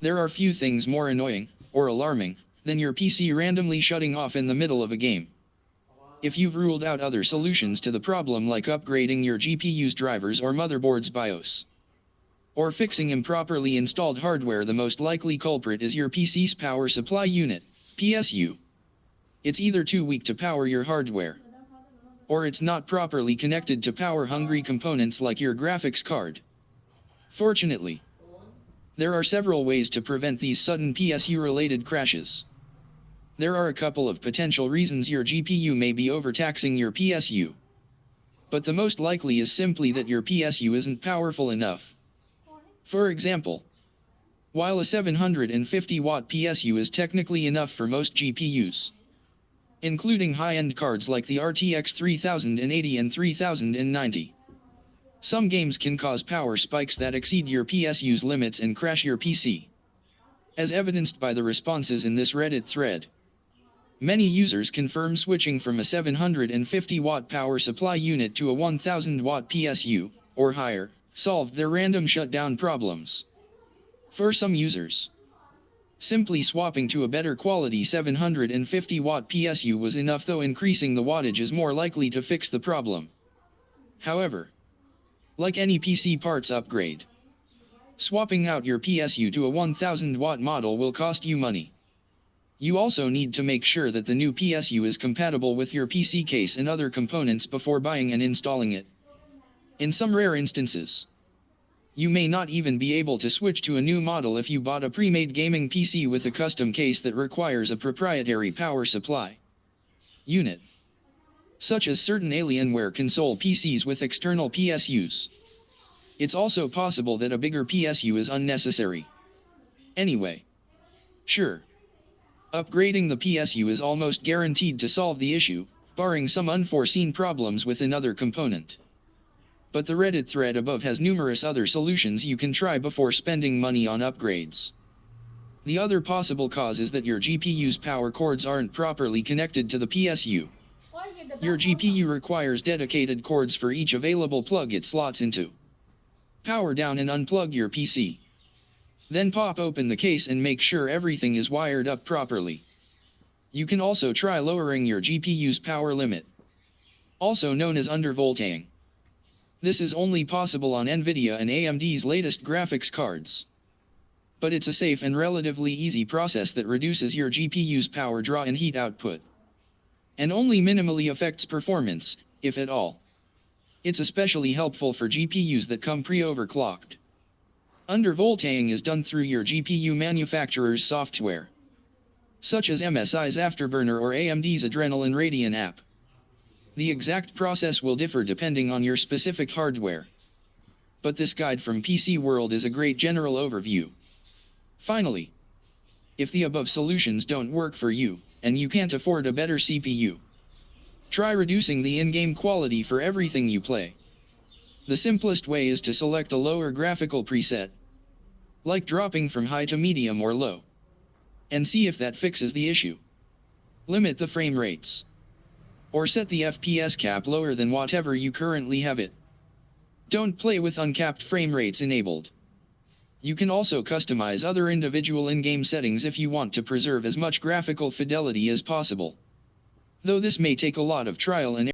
There are few things more annoying, or alarming, than your PC randomly shutting off in the middle of a game. If you've ruled out other solutions to the problem like upgrading your GPU's drivers or motherboard's BIOS, or fixing improperly installed hardware, the most likely culprit is your PC's power supply unit, PSU. It's either too weak to power your hardware, or it's not properly connected to power-hungry components like your graphics card. Fortunately, there are several ways to prevent these sudden PSU-related crashes. There are a couple of potential reasons your GPU may be overtaxing your PSU. But the most likely is simply that your PSU isn't powerful enough. For example, while a 750-watt PSU is technically enough for most GPUs, including high-end cards like the RTX 3080 and 3090, some games can cause power spikes that exceed your PSU's limits and crash your PC. As evidenced by the responses in this Reddit thread, many users confirm switching from a 750-watt power supply unit to a 1000-watt PSU, or higher, solved their random shutdown problems. For some users, simply swapping to a better quality 750-watt PSU was enough, though increasing the wattage is more likely to fix the problem. However, like any PC parts upgrade, swapping out your PSU to a 1000-watt model will cost you money. You also need to make sure that the new PSU is compatible with your PC case and other components before buying and installing it. In some rare instances, you may not even be able to switch to a new model if you bought a pre-made gaming PC with a custom case that requires a proprietary power supply unit, such as certain Alienware console PCs with external PSUs. It's also possible that a bigger PSU is unnecessary. Anyway, sure, upgrading the PSU is almost guaranteed to solve the issue, barring some unforeseen problems with another component. But the Reddit thread above has numerous other solutions you can try before spending money on upgrades. The other possible cause is that your GPU's power cords aren't properly connected to the PSU. Your GPU requires dedicated cords for each available plug it slots into. Power down and unplug your PC. Then pop open the case and make sure everything is wired up properly. You can also try lowering your GPU's power limit, also known as undervolting. This is only possible on NVIDIA and AMD's latest graphics cards. But it's a safe and relatively easy process that reduces your GPU's power draw and heat output, and only minimally affects performance, if at all. It's especially helpful for GPUs that come pre-overclocked. Undervolting is done through your GPU manufacturer's software, such as MSI's Afterburner or AMD's Adrenalin Radeon app. The exact process will differ depending on your specific hardware, but this guide from PC World is a great general overview. Finally, if the above solutions don't work for you, and you can't afford a better CPU, try reducing the in-game quality for everything you play. The simplest way is to select a lower graphical preset, like dropping from high to medium or low, and see if that fixes the issue. Limit the frame rates, or set the FPS cap lower than whatever you currently have it. Don't play with uncapped frame rates enabled. You can also customize other individual in-game settings if you want to preserve as much graphical fidelity as possible, though this may take a lot of trial and